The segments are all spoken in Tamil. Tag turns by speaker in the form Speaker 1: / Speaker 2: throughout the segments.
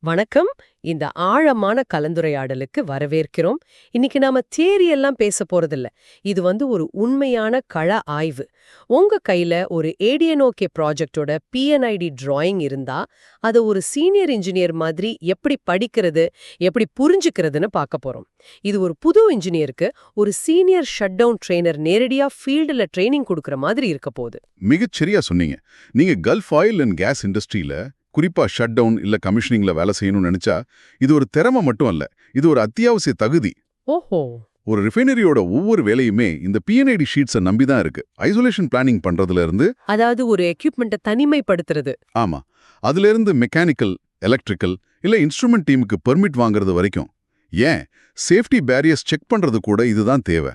Speaker 1: வணக்கம். இந்த ஆழமான கலந்துரையாடலுக்கு வரவேற்கிறோம். இன்னைக்கு நாம தியரி எல்லாம் பேச போறதில்ல. இது ஒரு உண்மையான கள ஆய்வு. உங்க கையில ஒரு ஏடிஎன்ஓகே ப்ராஜெக்டோட பிஎன்ஐடி டிராயிங் இருந்தா, அதை ஒரு சீனியர் இன்ஜினியர் மாதிரி எப்படி படிக்கிறது, எப்படி புரிஞ்சுக்கிறதுன்னு பார்க்க போறோம். இது ஒரு புது இன்ஜினியருக்கு ஒரு சீனியர் ஷட் டவுன் ட்ரெய்னர் நேரடியா ஃபீல்டுல ட்ரைனிங் கொடுக்கற மாதிரி இருக்க போகுது.
Speaker 2: மிகச்சரியா சொன்னீங்க. நீங்க கல்ஃப் ஆயில் அண்ட் கேஸ் இண்டஸ்ட்ரியில குறிப்பா ஷட் டவுன் இல்ல கமிஷனிங்ல வேலை செய்யணும்னு நினைச்சா இது ஒரு திறமை மட்டும் அல்ல, இது ஒரு அத்தியாவசிய தகுதி.
Speaker 1: ஓஹோ.
Speaker 2: ஒரு ரிஃபைனரியோட ஒவ்வொரு வேலையுமே இந்த பிஎன்ஐடி ஷீட்ஸை நம்பிதான் இருக்கு. ஐசோலேஷன் பிளானிங் பண்றதுல இருந்து,
Speaker 1: அதாவது ஒரு எக்யூப்மெண்ட்டை தனிமைப்படுத்துறது.
Speaker 2: ஆமா, அதுல இருந்து மெக்கானிக்கல், எலக்ட்ரிக்கல் இல்ல இன்ஸ்ட்ருமெண்ட் டீமுக்கு பெர்மிட் வாங்குறது வரைக்கும், ஏன் சேஃப்டி பேரியர்ஸ் செக் பண்றது கூட இதுதான் தேவை.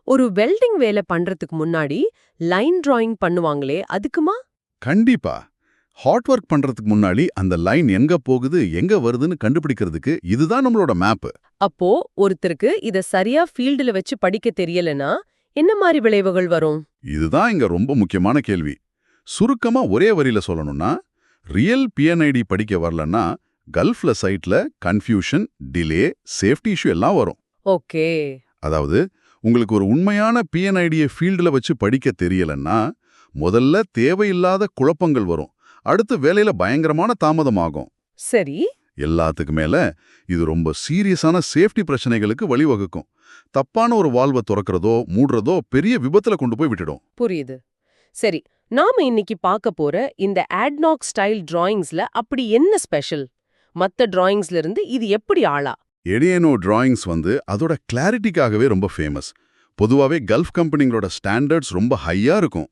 Speaker 1: ஒரு வெல்டிங் வேலை பண்றதுக்கு முன்னாடி லைன் டிராயிங் பண்ணுவாங்களே, அதுக்குமா?
Speaker 2: கண்டிப்பா. ஹாட் ஒர்க் பண்றதுக்கு முன்னாடி அந்த லைன் எங்க போகுது எங்க வருதுன்னு கண்டுபிடிக்கிறதுக்கு இதுதான் நம்மளோட மேப்.
Speaker 1: அப்போ ஒருத்தருக்கு இத சரியா ஃபீல்டுல வச்சு படிக்க தெரியலனா என்ன மாதிரி விளைவுகள் வரும்?
Speaker 2: இதுதான் இங்க ரொம்ப முக்கியமான கேள்வி. சுருக்கமா ஒரே வரியில சொல்லணும்னா, ரியல் பிஎன்ஐடி படிக்க வரலன்னா கல்ஃப்ல சைட்ல கன்ஃபியூஷன், டிலே, சேஃப்டி இஷ்யூ எல்லாம் வரும்.
Speaker 1: ஓகே.
Speaker 2: அதாவது உங்களுக்கு ஒரு உண்மையான பிஎன்ஐடியை ஃபீல்டுல வச்சு படிக்க தெரியலன்னா முதல்ல தேவையில்லாத குழப்பங்கள் வரும். அடுத்து வேலையில பயங்கரமான தாமதமாகும்.
Speaker 1: சரி.
Speaker 2: எல்லாத்துக்கு மேல இது ரொம்ப சீரியஸான சேஃப்டி பிரச்சனைகளுக்கு வழிவகுக்கும். தப்பான ஒரு வால்வை திறக்கிறதோ மூடுறதோ பெரிய விபத்துல கொண்டு போய் விட்டுடும்.
Speaker 1: புரியுது. சரி, நாம இன்னைக்கு பார்க்க போற இந்த ஆட்நாக் ஸ்டைல் டிராயிங்ஸ்ல அப்படி என்ன ஸ்பெஷல்? மத்த டிராயிங்ஸ்ல இருந்து இது எப்படி ஆளா?
Speaker 2: ஏடிஎன்ஓ டிராயிங்ஸ் அதோட கிளாரிட்டிக்காகவே ரொம்ப ஃபேமஸ். பொதுவாவே கல்ஃப் கம்பெனிங்களோட ஸ்டாண்டர்ட்ஸ் ரொம்ப ஹையா இருக்கும்.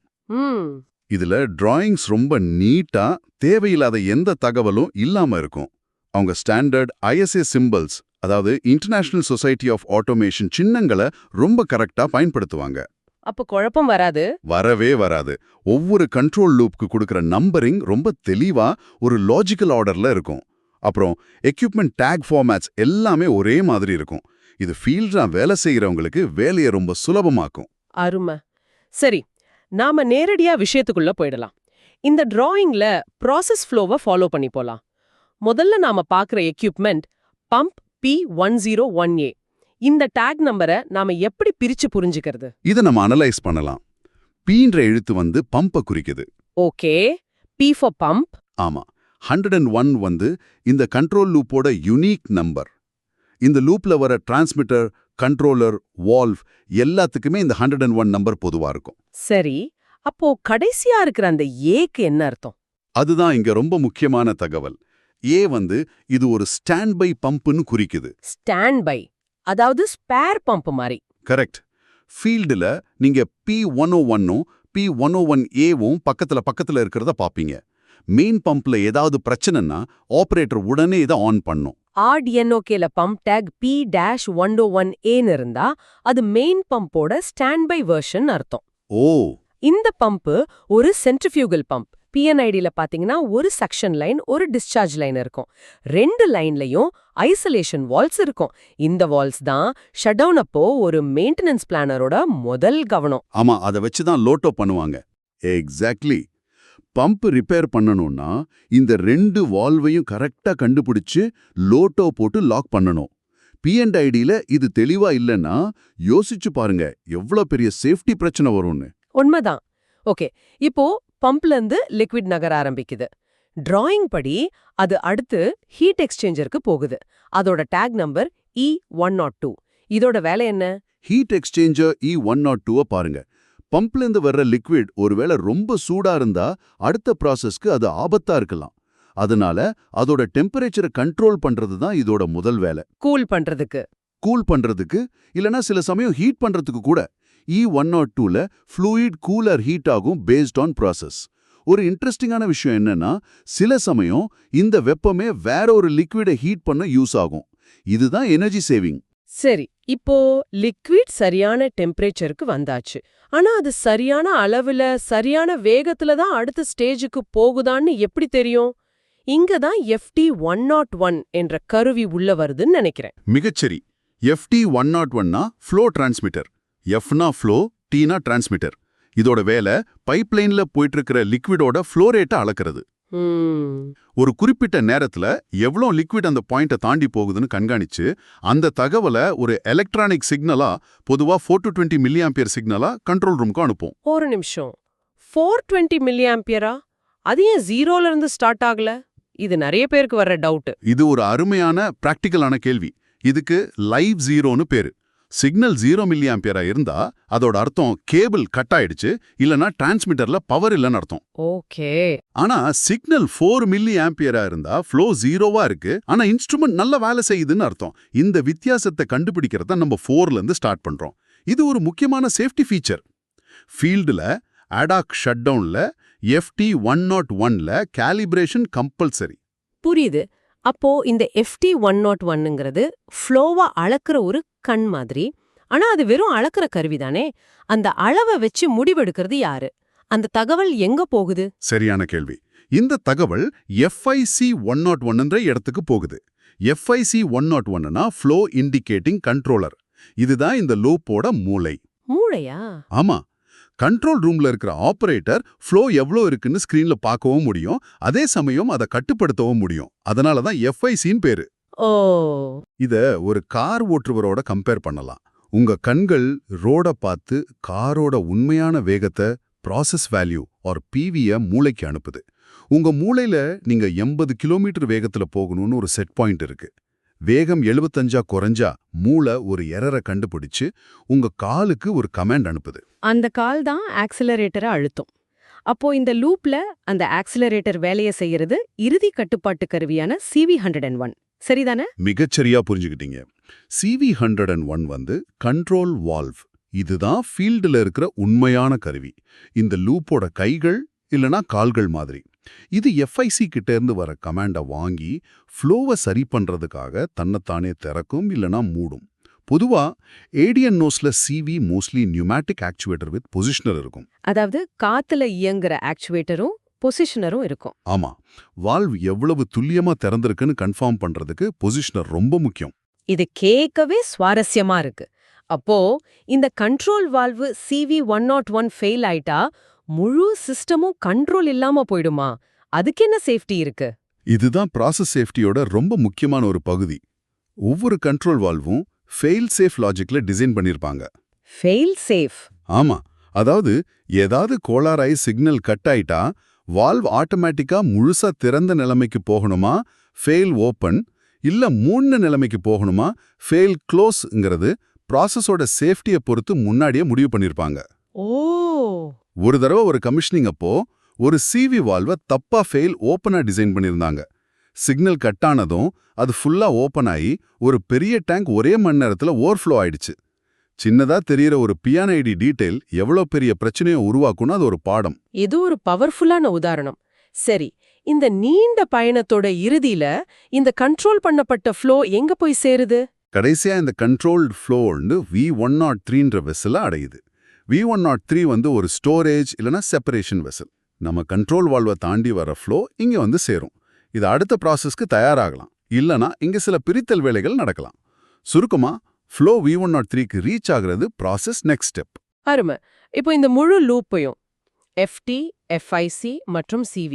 Speaker 2: இதுல டிராயிங்ஸ் ரொம்ப நீட்டா, தேவையில்லாத எந்த தகவலும் இல்லாம இருக்கும். அவங்க ஸ்டாண்டர்ட் ஐஎஸ்ஏ சிம்பிள்ஸ், அதாவது இன்டர்நேஷனல் சொசைட்டி ஆஃப் ஆட்டோமேஷன் சின்னங்களை ரொம்ப கரெக்டா பயன்படுத்துவாங்க.
Speaker 1: அப்ப குழப்பம் வராது?
Speaker 2: வரவே வராது. ஒவ்வொரு கண்ட்ரோல் லூப்க்கு கொடுக்கிற நம்பரிங் ரொம்ப தெளிவா ஒரு லாஜிக்கல் ஆர்டர்ல இருக்கும். அப்புறம் எக்யூப்மெண்ட் டேக் ஃபார்மேட்ஸ் எல்லாமே ஒரே மாதிரி இருக்கும். இது ஃபீல்டா வேலை செய்யறவங்களுக்கு வேலையை ரொம்ப சுலபமாக்கும்.
Speaker 1: அருமை. சரி, நாம நேரடியா விஷயத்துக்குள்ள போயிடலாம். இந்த டிராயிங்ல ப்ராசஸ் ஃப்ளோவை ஃபாலோ பண்ணி போலாம். முதல்ல நாம பார்க்குற எக்யூப்மெண்ட் பம்ப் P1018A. இந்த டேக் நம்பரை நாம எப்படி பிரிச்சு புரிஞ்சுக்கிறது?
Speaker 2: இதை நம்ம அனலைஸ் பண்ணலாம். பீன்ற எழுத்து பம்பை குறிக்குது.
Speaker 1: ஓகே. P for pump.
Speaker 2: ஆமா. 101 இந்த கண்ட்ரோல் லூப்போட யுனிக் நம்பர். இந்த லூப்ல வர டிரான்ஸ்மிட்டர், கண்ட்ரோலர், வால்வ் எல்லாத்துக்குமே இந்த 101 நம்பர் பொதுவா இருக்கும்.
Speaker 1: சரி, அப்போ கடைசியா இருக்கிற அந்த ஏக்கு என்ன அர்த்தம்?
Speaker 2: அதுதான் இங்க ரொம்ப முக்கியமான தகவல். ஏ இது ஒரு ஸ்டாண்ட் பை பம்ப்னு குறிக்குது.
Speaker 1: ஸ்டாண்ட் பை, அதாவது ஸ்பேர் பம்ப் மாதிரி.
Speaker 2: கரெக்ட். ஃபீல்டுல நீங்க P101ம் P101Aவும் பக்கத்துல இருக்கிறத பாப்பீங்க. மெயின் பம்ப்ல ஏதாவது பிரச்சனைன்னா ஆபரேட்டர் உடனே இதை ஆன் பண்ணும்.
Speaker 1: ஆர்டிஎன்ஓகேல பம்ப் டேக் P-101Aன்னு இருந்தா அது மெயின் பம்போட ஸ்டாண்ட் பை வெர்ஷன் அர்த்தம்.
Speaker 2: ஓ.
Speaker 1: இந்த பம்ப் ஒரு சென்ட்ரிஃபியூகல் பம்ப். பிஎன்ஐடில பாத்தீங்கன்னா ஒரு சக்ஷன் லைன், ஒரு டிஸ்சார்ஜ் லைன் இருக்கும். ரெண்டு லைன்லயும் ஐசோலேஷன் வால்ஸ் இருக்கும். இந்த வால்ஸ் தான் ஷட் டவுன் அப்போ ஒரு மெயின்டெனன்ஸ் பிளானரோட முதல் கவனம்.
Speaker 2: ஆமா, அதை வச்சுதான் லோட்டோ பண்ணுவாங்க. எக்ஸாக்ட்லி. பம்ப் ரிப்பேர் பண்ணணும்னா இந்த ரெண்டு வால்வையும் கரெக்டா கண்டுபிடிச்சு லோட்டோ போட்டு லாக் பண்ணணும். பிஎன்ஐடில இது தெளிவா இல்லைன்னா யோசிச்சு பாருங்க எவ்வளவு பெரிய சேஃப்டி பிரச்சனை வரும்னு.
Speaker 1: உண்மைதான். ஓகே, இப்போ பம்ப்ல இருந்து லிக்விட் நகர ஆரம்பிக்குது. டிராயிங் படி அது அடுத்து ஹீட் எக்ஸ்சேஞ்சருக்கு போகுது. அதோட டேக் நம்பர் E102. இதோட வேலை என்ன?
Speaker 2: ஹீட் எக்ஸ்சேஞ்சர் E102 பாருங்க. பம்ப்ல இருந்து வர்ற லிக்விட் ஒருவேளை ரொம்ப சூடா இருந்தா அடுத்த ப்ராசஸ்க்கு அது ஆபத்தா இருக்கலாம். அதனால அதோட டெம்பரேச்சரை கண்ட்ரோல் பண்றது தான் இதோட முதல் வேலை.
Speaker 1: கூல் பண்றதுக்கு
Speaker 2: இல்லனா சில சமயம் ஹீட் பண்றதுக்கு கூட. E102ல ஃப்ளூயிட் கூலர் ஹீட் ஆகும் பேஸ்ட் ஆன் ப்ராசஸ். ஒரு இன்ட்ரெஸ்டிங்கான விஷயம் என்னன்னா, சில சமயம் இந்த வெப்பமே வேற ஒரு லிக்விடை ஹீட் பண்ண யூஸ் ஆகும். இதுதான் எனர்ஜி சேவிங்.
Speaker 1: சரி, இப்போ லிக்விட் சரியான டெம்பரேச்சருக்கு வந்தாச்சு. ஆனா அது சரியான அளவுல, சரியான வேகத்துல தான் அடுத்த ஸ்டேஜுக்கு போகுதான்னு எப்படி தெரியும்? இங்க தான் FT101 என்ற கருவி உள்ள வருதுன்னு நினைக்கிறேன்.
Speaker 2: மிகச்சரி. FT101னா ஃப்ளோ டிரான்ஸ்மிட்டர். Fனா ஃப்ளோ, Tனா டிரான்ஸ்மிட்டர். இதோட வேலை பைப்லைன்ல போயிட்டு இருக்கிற லிக்விடோட ஃப்ளோ ரேட்டை அளக்கிறது.
Speaker 1: ம்.
Speaker 2: ஒரு குறிப்பிட்ட நேரத்துல எவ்வளோ லிக்விட் அந்த பாயிண்ட்டை தாண்டி போகுதுன்னு கண்காணிச்சு அந்த தகவலை ஒரு எலக்ட்ரானிக் சிக்னலா பொதுவா 4 to 20 மில்லியாம்பியர் சிக்னலா கண்ட்ரோல் ரூமுக்கு அனுப்பும்.
Speaker 1: ஒரு நிமிஷம். 420 மில்லியாம்பியரா? அது ஏன் 0ல இருந்து ஸ்டார்ட் ஆகல? இது நிறைய பேருக்கு வர்ற டவுட்.
Speaker 2: இது ஒரு அருமையான பிராக்டிக்கலான கேள்வி. இதுக்கு லைவ் ஜீரோன்னு பேரு. சிக்னல் 0 மில்லியாம்பியரா இருந்தா அதோட அர்த்தம் கேபிள் கட் ஆயிடுச்சு, இல்லனா டிரான்ஸ்மிட்டர்ல பவர் இல்லைன்னு அர்த்தம்.
Speaker 1: ஓகே.
Speaker 2: ஆனா சிக்னல் 4 மில்லியாம்பியரா இருந்தா ஃப்ளோ 0வா இருக்கு, ஆனா இன்ஸ்ட்ருமெண்ட் நல்ல வேலை செய்யுதுன்னு அர்த்தம். இந்த வித்தியாசத்தை கண்டுபிடிக்கிறத நம்ம 4ல இருந்து ஸ்டார்ட் பண்றோம். இது ஒரு முக்கியமான சேஃப்டி ஃபீச்சர். ஃபீல்டுல அடாக் ஷட்டவுன்ல FT101ல கேலிப்ரேஷன் கம்பல்சரி.
Speaker 1: புரியுது. அப்போ இந்த FT101ங்கிறது ஃப்ளோவா அளக்குற ஒரு கண் மாதிரி. ஆனா அது வெறும் அளக்குற கருவிதானே? அந்த அளவை வச்சு முடிவெடுக்கிறது யாரு? அந்த தகவல் எங்க போகுது?
Speaker 2: சரியான கேள்வி. இந்த தகவல் FIC101ன்ற இடத்துக்கு போகுது. FIC101னா ஃப்ளோ இண்டிகேட்டிங் கண்ட்ரோலர். இதுதான் இந்த லூப்போட மூளை.
Speaker 1: மூளையா?
Speaker 2: ஆமா. கண்ட்ரோல் ரூம்ல இருக்கிற ஆபரேட்டர் ஃப்ளோ எவ்வளோ இருக்குன்னு ஸ்கிரீன்ல பார்க்கவும் முடியும், அதே சமயம் அதை கட்டுப்படுத்தவும் முடியும். அதனால தான் FICன்னு பேரு.
Speaker 1: ஓ.
Speaker 2: இத ஒரு கார் ஓட்டுறவரோட கம்பேர் பண்ணலாம். உங்க கண்கள் ரோட பார்த்து காரோட உண்மையான வேகத்தை ப்ராசஸ் வேல்யூ ஆர் PVய மூளைக்கு அனுப்புது. உங்க மூளையில நீங்க 80 கிலோமீட்டர் வேகத்துல போகணும்னு ஒரு செட் பாயிண்ட் இருக்கு. வேகம் 75 குறைஞ்சா மூளை ஒரு எரரை கண்டுபிடிச்சு உங்க காலுக்கு ஒரு கமாண்ட் அனுப்புது.
Speaker 1: அந்த கால் தான் ஆக்சிலரேட்டரை அழுத்தும். அப்போ இந்த லூப்ல அந்த ஆக்சிலரேட்டர் வேலையை செய்யறது இறுதி கட்டுப்பாட்டு கருவியான CV101. சரிதானே?
Speaker 2: மிகச்சரியா புரிஞ்சுக்கிட்டீங்க. CV101 வந்து கண்ட்ரோல் வால்வ். இதுதான் ஃபீல்டுல இருக்கிற உண்மையான கருவி. இந்த லூப்போட கைகள் இல்லனா கால்கள் மாதிரி. இது FIC கிட்ட இருந்து வர கமாண்ட வாங்கி ஃப்ளோவை சரி பண்றதுக்காக தன்னைத்தானே திறக்கும் இல்லனா மூடும். பொதுவா ADNOSல CV mostly pneumatic actuator with positioner இருக்கும்.
Speaker 1: அதாவது காத்துல இயங்குற ஆக்சுவேட்டரும் பொசிஷனரும் இருக்கும்.
Speaker 2: ஆமா, வால்வ் எவ்வளவு துல்லியமா திறந்திருக்குன்னு கன்ஃபார்ம் பண்றதுக்கு பொசிஷனர் ரொம்ப முக்கியம்.
Speaker 1: இது கேட்கவே சுவாரஸ்யமா இருக்கு. அப்போ இந்த கண்ட்ரோல் வால்வு CV101 ஃபெயில் ஆயிட்டா முழு சிஸ்டமும் கண்ட்ரோல் இல்லாம போயிடுமா? அதுக்கு என்ன சேஃப்டி இருக்கு?
Speaker 2: இதுதான் ப்ராசஸ் சேஃப்டியோட ரொம்ப முக்கியமான ஒரு பகுதி. ஒவ்வொரு கண்ட்ரோல் வால்வும் ஃபெயில் சேஃப் லாஜிக்ல டிசைன் பண்ணிருப்பாங்க.
Speaker 1: Fail safe?
Speaker 2: ஆமா, அதாவது ஏதாவது கோளாறாய் சிக்னல் கட் ஆயிட்டா வால்வ் ஆட்டோமேட்டிக்கா முழுசா திறந்த நிலைமைக்கு போகணுமா, ஃபெயில் ஓப்பன், இல்ல மூணு நிலைமைக்கு போகணுமா, ஃபெயில் க்ளோஸ்ங்கிறது ப்ராசஸோட சேஃப்டியை பொறுத்து முன்னாடியே முடிவு பண்ணிருப்பாங்க.
Speaker 1: ஓ.
Speaker 2: ஒரு தடவை ஒரு கமிஷனிங் அப்போ ஒரு CV வால்வை தப்பா ஃபெயில் ஓப்பனா டிசைன் பண்ணியிருந்தாங்க. சிக்னல் கட் ஆனதும் அது ஃபுல்லா ஓப்பன் ஆகி ஒரு பெரிய டேங்க் ஒரே மணி நேரத்துல ஓவர்ஃப்ளோ ஆயிடுச்சு. சின்னதா தெரியற ஒரு PID டீடைல் எவ்வளோ பெரிய பிரச்சனையை உருவாக்கும்னு அது ஒரு பாடம்.
Speaker 1: இது ஒரு பவர்ஃபுல்லான உதாரணம். சரி, இந்த நீண்ட பயணத்தோட இறுதியில இந்த கண்ட்ரோல் பண்ணப்பட்ட ஃப்ளோ எங்க போய் சேருது?
Speaker 2: கடைசியா இந்த கண்ட்ரோல்டு ஃப்ளோன்னு V103ன்ற வெசல அடையுது. V103 வந்து ஒரு ஸ்டோரேஜ் இல்லனா செப்பரேஷன் வெசல். நம்ம கண்ட்ரோல் வால்வை தாண்டி வர ஃப்ளோ இங்க வந்து சேரும். இது அடுத்த ப்ராசஸ்க்கு தயாராகலாம், இல்லனா இங்க சில பிரித்தல் வேலைகள் நடக்கலாம். சுருக்கமா ஃப்ளோ V103க்கு ரீச் ஆகிறது ப்ராசஸ் நெக்ஸ்ட் ஸ்டெப்.
Speaker 1: அருமை. இப்போ இந்த முழு லூப்பையும் FT, FIC மற்றும் CV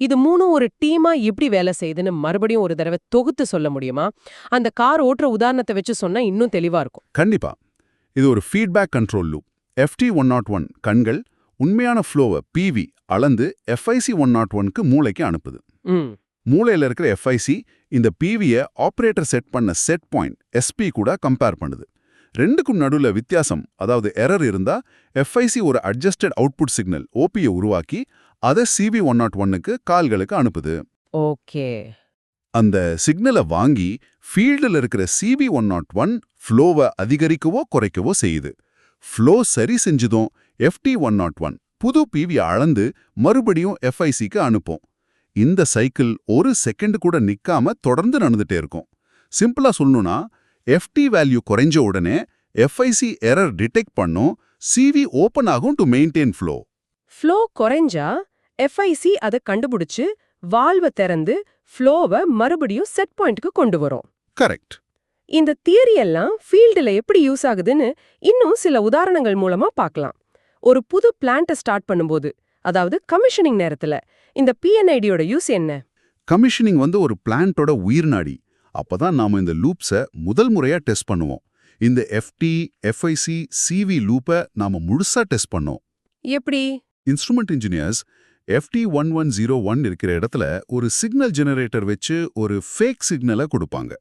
Speaker 1: இது மூணும் ஒரு டீமா எப்படி வேலை செய்யுதுன்னு மறுபடியும் ஒரு தடவை தொகுத்து சொல்ல முடியுமா? அந்த கார் ஓட்டுற உதாரணத்தை வச்சு சொன்னா இன்னும் தெளிவா இருக்கும்.
Speaker 2: கண்டிப்பா. இது ஒரு ஃபீட்பேக் கண்ட்ரோல் லூப். FT101 கண்கள் உண்மையான ஃப்ளோவை PV அளந்து FIC101க்கு மூளைக்கு அனுப்புது. மூளையில இருக்கிற FIC இந்த PVயை ஆபரேட்டர் செட் பண்ண செட் பாயிண்ட் SP கூட கம்பேர் பண்ணுது. ரெண்டுக்கும் நடுவுல வித்தியாசம், அதாவது எரர் இருந்தா FIC ஒரு அட்ஜஸ்டட் அவுட்புட் சிக்னல் OPயை உருவாக்கி அதை CV101க்கு கால்களுக்கு அனுப்புது.
Speaker 1: ஓகே.
Speaker 2: அந்த சிக்னலை வாங்கி ஃபீல்டில் இருக்கிற CV101 ஃப்ளோவை அதிகரிக்கவோ குறைக்கவோ செய்யுது. ஃப்ளோ சரி செஞ்சதும் FT101 புது PV அளந்து மறுபடியும் FICக்கு அனுப்பும். இந்த சைக்கிள் ஒரு செகண்ட் கூட நிக்காம தொடர்ந்து நடந்துட்டே இருக்கும். சிம்பிளா சொல்லணும்னா FT வேல்யூ குறைஞ்ச உடனே FIC எரர் டிடெக்ட் பண்ணும், CV ஓபன் ஆகும் டு மெயின்டைன் ஃப்ளோ.
Speaker 1: ஃப்ளோ குறைஞ்சா FIC அதை கண்டுபிடிச்சு வால்வை திறந்து ஃப்ளோவை மறுபடியும் செட் பாயிண்ட்க்கு கொண்டு வரும்.
Speaker 2: கரெக்ட்.
Speaker 1: இந்த தியரி எல்லாம் ஃபீல்டுல எப்படி யூஸ் ஆகுதுன்னு இன்னும் சில உதாரணங்கள் மூலமா பார்க்கலாம். ஒரு புது பிளான்ட்டை ஸ்டார்ட் பண்ணும்போது அதாவது கமிஷனிங் நேரத்துல இந்த பிஎன்ஐடியோட யூஸ் என்ன?
Speaker 2: கமிஷனிங் வந்து ஒரு பிளான்ட்டோட உயிர்நாடி. அப்பதான் நாம இந்த லூப்ஸை முதல் முறையா டெஸ்ட் பண்ணுவோம். இந்த எஃப்டி, எஃப்ஐசி, சிவி லூப்பை நாம முழுசா டெஸ்ட் பண்ணோம்.
Speaker 1: எப்படி?
Speaker 2: இன்ஸ்ட்ருமெண்ட் இன்ஜினியர்ஸ் FT1101 இருக்கிற இடத்துல ஒரு சிக்னல் ஜெனரேட்டர் வச்சு ஒரு ஃபேக் சிக்னலை கொடுப்பாங்க.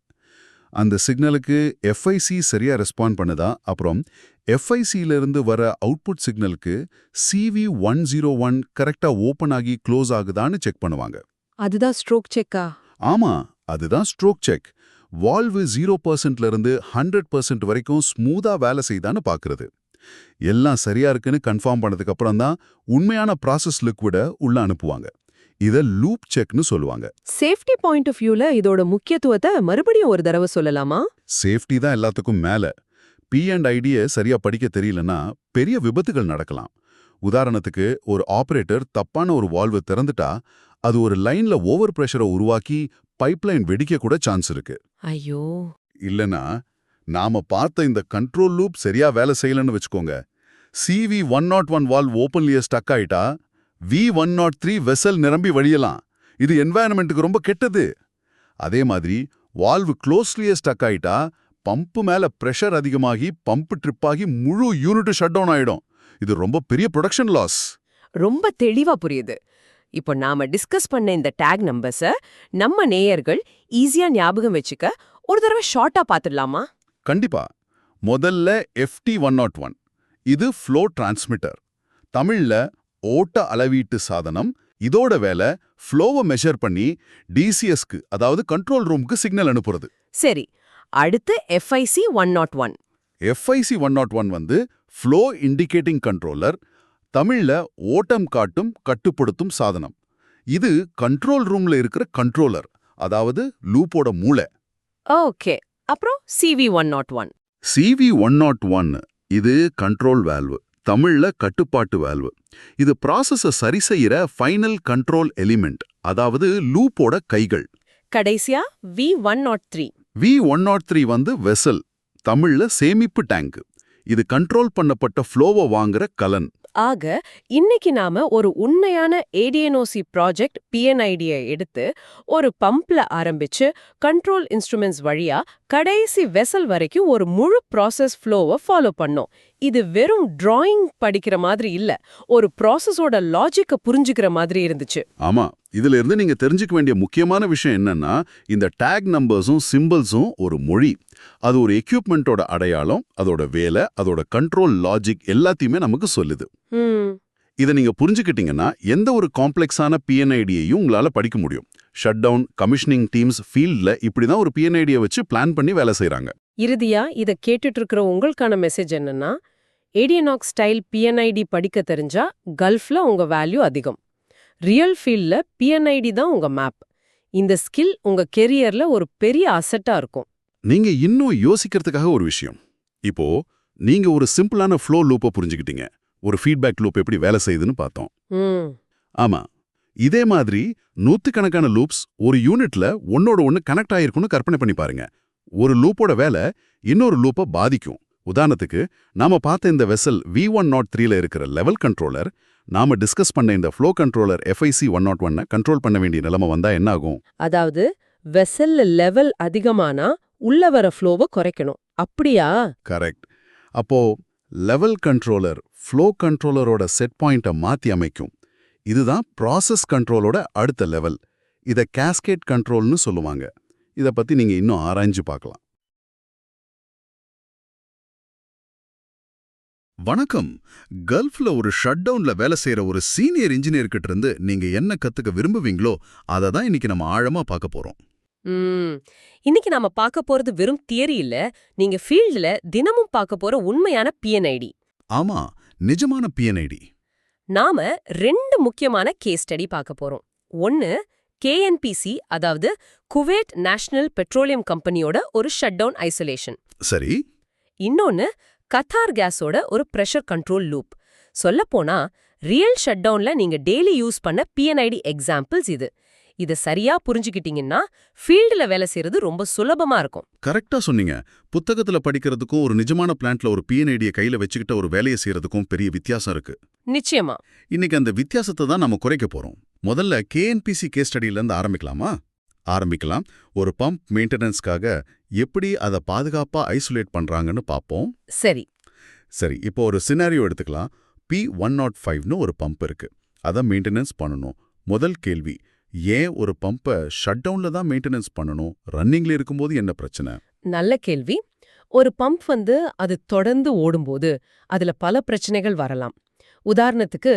Speaker 2: அந்த சிக்னலுக்கு எஃப்ஐசி சரியா ரெஸ்பாண்ட் பண்ணுதா, அப்புறம் எஃப்ஐசியிலிருந்து வர அவுட்புட் சிக்னலுக்கு CV101 கரெக்டா ஓபன் ஆகி க்ளோஸ் ஆகுதான்னு செக் பண்ணுவாங்க.
Speaker 1: அதுதான் ஸ்ட்ரோக் செக்கா?
Speaker 2: ஆமா, அதுதான் ஸ்ட்ரோக் செக். வால்வு 0% இருந்து 100% வரைக்கும் ஸ்மூதா வேலை செய்தான்னு பாக்குறது. எல்லாம் சரியா இருக்குன்னு கன்ஃபார்ம் பண்ணதுக்கு அப்புறம் தான் உண்மையான ப்ராசஸ் லிக்விட உள்ள அனுப்புவாங்க. இத லூப் செக்னு சொல்லுவாங்க.
Speaker 1: சேஃப்டி பாயிண்ட் ஆஃப் வியூல இதோட முக்கியத்துவத்தை மறுபடியும் ஒரு தடவை சொல்லலாமா?
Speaker 2: சேஃப்டி தான் எல்லாத்துக்கும் மேல. P&IDயை சரியா படிக்க தெரியலனா பெரிய விபத்துகள் நடக்கலாம். உதாரணத்துக்கு ஒரு ஆபரேட்டர் தப்பான ஒரு வால்வு திறந்துட்டா அது ஒரு லைன்ல ஓவர் பிரஷரை உருவாக்கி பைப்லைன் வெடிக்க கூட சான்ஸ் இருக்கு.
Speaker 1: ஐயோ!
Speaker 2: இல்லனா நாம பார்த்த இந்த கண்ட்ரோல் லூப் சரியா வேலை செய்யலன்னு வச்சுக்கோங்க. CV101 வால்வ் ஓபன்லியே ஸ்டக் ஆயிட்டா V103 வெசல் நிரம்பி வழியலாம். இது என்வாயர்மெண்ட்டுக்கு ரொம்ப கெட்டது. அதே மாதிரி வால்வு க்ளோஸ்லியே ஸ்டக் ஆயிட்டா பம்பு மேல பிரஷர் அதிகமாகி பம்பு ட்ரிப் ஆகி முழு யூனிட் ஷட் டவுன் ஆயிடும். இது ரொம்ப பெரிய ப்ரொடக்ஷன் லாஸ்.
Speaker 1: ரொம்ப தெளிவா புரியுது. இப்போ நாம டிஸ்கஸ் பண்ண இந்த டேக் நம்பர்ஸ நம்ம நேயர்கள் ஈஸியா ஞாபகம் வச்சுக்க ஒரு தடவை ஷார்ட்டா பாத்துடலாமா?
Speaker 2: கண்டிப்பா. முதல்ல FT101. இது ஃப்ளோ டிரான்ஸ்மிட்டர். தமிழ்ல ஓட்ட அளவீட்டு சாதனம். இதோட வேலை ஃப்ளோவை மெஷர் பண்ணி DCSக்கு, அதாவது கண்ட்ரோல் ரூமுக்கு சிக்னல் அனுப்புறது.
Speaker 1: சரி, அடுத்து FIC101.
Speaker 2: FIC101 வந்து ஃப்ளோ இண்டிகேட்டிங் கண்ட்ரோலர். தமிழ்ல ஓட்டம் காட்டும் கட்டுப்படுத்தும் சாதனம். இது கண்ட்ரோல் ரூம்ல இருக்கிற கண்ட்ரோலர், அதாவது லூப்போட மூளை.
Speaker 1: ஓகே, அப்புறம் CV101.
Speaker 2: CV101 இது கண்ட்ரோல் வால்வு. தமிழ்ல கட்டுப்பாட்டு வால்வு. இது ப்ராசஸை சரி செய்யற ஃபைனல் கண்ட்ரோல் எலிமெண்ட், அதாவது லூப்போட கைகள்.
Speaker 1: கடைசியா V103.
Speaker 2: V103 வந்து வெசல். தமிழ்ல சேமிப்பு டேங்க். இது கண்ட்ரோல் பண்ணப்பட்ட ஃப்ளோவை வாங்குற கலன்.
Speaker 1: ஆக இன்னைக்கு நாம ஒரு உண்மையான ADNOC ப்ராஜெக்ட் PNIDயை எடுத்து ஒரு பம்ப்ல ஆரம்பிச்சு கண்ட்ரோல் இன்ஸ்ட்ருமெண்ட்ஸ் வழியா கடைசி வெசல் வரைக்கும் ஒரு முழு ப்ராசஸ் ஃப்ளோவை ஃபாலோ பண்ணோம். இது வெறும் டிராயிங் படிக்கிற மாதிரி இல்ல, ஒரு ப்ராசஸோட லாஜிக்க புரிஞ்சுக்கிற மாதிரி இருந்துச்சு.
Speaker 2: ஆமா, இதுல இருந்து நீங்க தெரிஞ்சுக்க வேண்டிய முக்கியமான விஷயம் என்னன்னா, இந்த டேக் நம்பர்ஸும் சிம்பிள்ஸும் ஒரு மொழி. அது ஒரு எக்யூப்மெண்ட்டோட அடையாளம், அதோட வேலை, அதோட கண்ட்ரோல் லாஜிக் எல்லாத்தையுமே நமக்கு சொல்லுது. இதை நீங்க புரிஞ்சுக்கிட்டீங்கன்னா எந்த ஒரு காம்ப்ளெக்ஸான PNIDயையும் உங்களால படிக்க முடியும். ஷட் டவுன், கமிஷனிங் டீம்ஸ் ஃபீல்ட்ல இப்படிதான் ஒரு PNIDயை வச்சு பிளான் பண்ணி வேலை செய்றாங்க.
Speaker 1: இறுதியா இத கேட்டுட்டு இருக்கிற உங்களுக்கான மெசேஜ் என்னன்னா, ADNOC ஸ்டைல் PNID படிக்க தெரிஞ்சா கல்ஃப்ல உங்க வேல்யூ அதிகம். ரியல் ஃபீல்ட்ல PNID தான் உங்க மேப். இந்த ஸ்கில் உங்க கெரியர்ல ஒரு பெரிய அசெட்டா இருக்கும்.
Speaker 2: நீங்க இன்னும் யோசிக்கிறதுக்காக ஒரு விஷயம். இப்போ நீங்க ஒரு சிம்பிளான ஃப்ளோ லூப்பை புரிஞ்சுக்கிட்டீங்க. ஒரு ஃபீட்பேக் லூப் எப்படி வேலை செய்யுதுன்னு பார்த்தோம். ஆமா, இதே மாதிரி நூத்துக்கணக்கான லூப்ஸ் ஒரு யூனிட்ல ஒன்னோட ஒன்னு கனெக்ட் ஆயிருக்குன்னு கற்பனை பண்ணி பாருங்க. ஒரு லூப்போட வேலை இன்னொரு லூப்பை பாதிக்கும். உதாரணத்துக்கு நாம பார்த்த இந்த வெசல் V103ல இருக்கிற லெவல் கண்ட்ரோலர் நாம டிஸ்கஸ் பண்ண இந்த ஃப்ளோ கண்ட்ரோலர் FIC101 கண்ட்ரோல் பண்ண வேண்டிய நிலைமை வந்தா என்ன ஆகும்?
Speaker 1: அதாவது வெசல்ல லெவல் அதிகமானா உள்ள வர ஃப்ளோவை குறைக்கணும். அப்படியா?
Speaker 2: கரெக்ட். அப்போ லெவல் கண்ட்ரோலர் ஃப்ளோ கண்ட்ரோலரோட செட் பாயிண்ட்டை மாத்தி அமைக்கும். இதுதான் ப்ராசஸ் கண்ட்ரோலோட அடுத்த லெவல். இதை கேஸ்கேட் கண்ட்ரோல்னு சொல்லுவாங்க. இதை பத்தி நீங்க இன்னும் ஆராய்ஞ்சு பார்க்கலாம். வணக்கம். கல்ஃப்ல ஒரு ஷட் டவுன்ல வேலை செய்யற ஒரு சீனியர் இன்ஜினியர் கிட்ட இருந்து நீங்க என்ன கத்துக்க விரும்புவீங்களோ அதை தான் இன்னைக்கு நம்ம ஆழமா பார்க்க போறோம்.
Speaker 1: இன்னைக்கு நாம பார்க்க போறது வெறும் தியரி இல்ல, நீங்க ஃபீல்ட்ல தினமும் பார்க்க போற உண்மையான PNID.
Speaker 2: ஆமா, நிஜமான PNID.
Speaker 1: நாம 2 முக்கியமான கேஸ் ஸ்டடி பார்க்க போறோம். ஒன்னு KNPC, அதாவது குவைட் நேஷனல் பெட்ரோலியம் கம்பெனியோட ஒரு ஷட் டவுன் ஐசோலேஷன்.
Speaker 2: சரி.
Speaker 1: இன்னொன்னு கத்தார் கேஸோட ஒரு பிரஷர் கண்ட்ரோல் லூப். சொல்லப்போனா ரியல் ஷட் டவுன்ல நீங்க டெய்லி யூஸ் பண்ண PNID எக்ஸாம்பிள்ஸ் இது. இத சரியா புரிஞ்சுக்கிட்டீங்கன்னா ஃபீல்டுல வேலை செய்யறது ரொம்ப சுலபமா இருக்கும்.
Speaker 2: கரெக்டா சொன்னீங்க. புத்தகத்துல படிக்கிறதுக்கும் ஒரு நிஜமான பிளான்ட்ல ஒரு பிஎன்ஐடியை கையில வச்சுக்கிட்ட ஒரு வேலையை செய்யறதுக்கும் பெரிய வித்தியாசம் இருக்கு.
Speaker 1: நிச்சயமா.
Speaker 2: இன்னைக்கு அந்த வித்தியாசத்தை தான் நம்ம குறைக்க போறோம். முதல்ல கேஎன்பிசி கேஸ் ஸ்டடியில இருந்து ஆரம்பிக்கலாமா? ஆரம்பிக்கலாம். ஒரு பம்ப் மெயின்டெனன்ஸ்க்காக எப்படி அதை பாதுகாப்பா ஐசோலேட் பண்றாங்கன்னு பாப்போம்.
Speaker 1: சரி.
Speaker 2: இப்போ ஒரு சினாரியோ எடுத்துக்கலாம். P105ன்னு ஒரு பம்ப் இருக்கு. அதை மெயின்டெனன்ஸ் பண்ணணும். முதல் கேள்வி, ஏன் ஒரு பம்பை ஷட் டவுன்ல தான் மெயின்டெனன்ஸ் பண்ணணும்? ரன்னிங்ல இருக்கும்போது என்ன பிரச்சனை?
Speaker 1: நல்ல கேள்வி. ஒரு பம்ப் அது தொடர்ந்து ஓடும்போது அதுல பல பிரச்சனைகள் வரலாம். உதாரணத்துக்கு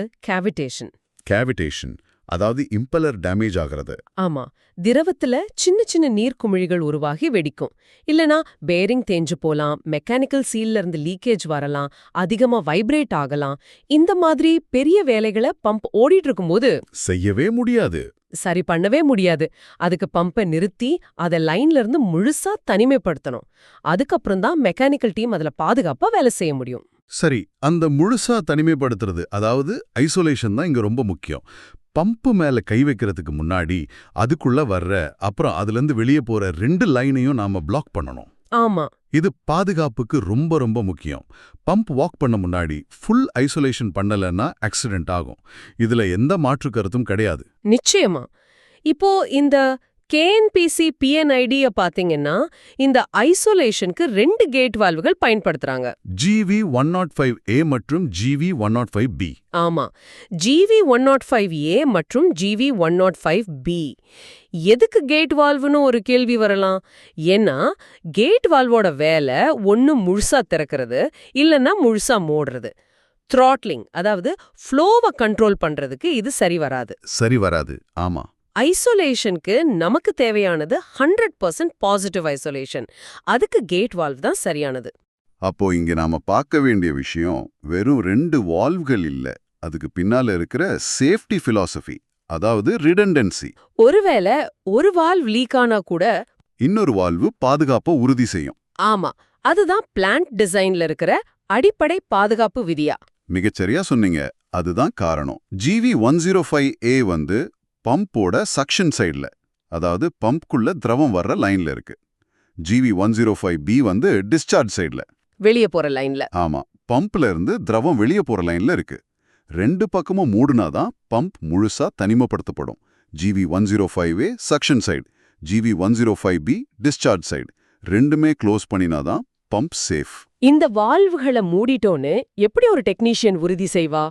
Speaker 2: கேவிடேஷன், அதாவது இம்பலர் டேமேஜ் ஆகிறது.
Speaker 1: ஆமா, திரவத்துல சின்ன சின்ன நீர்க்குமிழிகள் உருவாகி வெடிக்கும். இல்லனா பேரிங் தேஞ்சு போலாம், மெக்கானிக்கல் சீல்ல இருந்து லீக்கேஜ் வரலாம், அதிகமா வைப்ரேட் ஆகலாம். இந்த மாதிரி பெரிய வேலைகளை பம்ப் ஓடிட்டு இருக்கும்போது
Speaker 2: செய்யவே முடியாது.
Speaker 1: சரி பண்ணவே முடியாது. அதுக்கு பம்பை நிறுத்தி அதை லைன்ல இருந்து முழுசா தனிமைப்படுத்தணும். அதுக்கப்புறம் தான் மெக்கானிக்கல் டீம் அதுல பாதுகாப்பா வேலை செய்ய முடியும்.
Speaker 2: சரி, அந்த முழுசா தனிமைப்படுத்துறது, அதாவது ஐசோலேஷன் தான் இங்க ரொம்ப முக்கியம். பம்பு மேல கை வைக்கிறதுக்கு முன்னாடி அதுக்குள்ள வர்ற அப்புறம் அதுலேருந்து வெளியே போற 2 லைனையும் நாம பிளாக் பண்ணணும்.
Speaker 1: ஆமா,
Speaker 2: இது பாதுகாப்புக்கு ரொம்ப ரொம்ப முக்கியம். பம்ப் வாக் பண்ண முன்னாடி ஃபுல் ஐசோலேஷன் பண்ணலன்னா ஆக்சிடென்ட் ஆகும். இதுல எந்த மாற்று கருத்தும் கிடையாது.
Speaker 1: நிச்சயமா. இப்போ இந்த கேஎன்பிசி பிஎன்ஐடிய பாத்தீங்கன்னா இந்த ஐசோலேஷனுக்கு 2 கேட் வால்வுகள் பயன்படுத்துறாங்க.
Speaker 2: GV105A மற்றும் GV105B.
Speaker 1: ஆமா, GV105A மற்றும் GV105B. எதுக்கு கேட் வால்வுன்னு ஒரு கேள்வி வரலாம். ஏன்னா கேட் வால்வோட வேலை ஒன்னு முழுசா திறக்கிறது, இல்லன்னா முழுசா மூடுறது. த்ராட்லிங், அதாவது ஃப்ளோவை கண்ட்ரோல் பண்றதுக்கு இது சரி வராது. ஆமா. ஐசோலேஷனுக்கு நமக்கு தேவையானது 100% பாசிட்டிவ் ஐசோலேஷன். அதுக்கு கேட் வால்வ் தான் சரியானது.
Speaker 2: அப்போ இங்க நாம பார்க்க வேண்டிய விஷயம் வெறும் 2 வால்வ்கள் இல்ல, அதுக்கு பின்னால இருக்கிற சேஃப்டி பிலாசபி, அதாவது ரிடண்டன்சி.
Speaker 1: ஒருவேளை ஒரு வால்வ் லீக் ஆனா கூட
Speaker 2: இன்னொரு வால்வு பாதுகாப்பை உறுதி செய்யும்.
Speaker 1: ஆமா, அதுதான் பிளான்ட் டிசைன்ல இருக்கிற அடிப்படை பாதுகாப்பு விதியா.
Speaker 2: மிகச்சரியா சொன்னீங்க. அதுதான் காரணம். GV105A பம்போட சக்ஷன் சைடுல, அதாவது பம்ப்குள்ள திரவம் வர்ற லைன்ல இருக்கு. GV105B டிஸ்சார்ஜ் சைடுல,
Speaker 1: வெளியே போற லைன்ல.
Speaker 2: ஆமா, பம்ப்ல இருந்து திரவம் வெளியே போற லைன்ல இருக்கு. 2 பக்கமும் மூடுனாதான் பம்ப் முழுசா தனிமைப்படுத்தப்படும். GV105A suction side, GV105B discharge side, ரெண்டுமே க்ளோஸ் பண்ணினாதான் பம்ப் சேஃப்.
Speaker 1: இந்த வால்வுகளை மூடிட்டோன்னு எப்படி ஒரு டெக்னீஷியன் உறுதி செய்வா?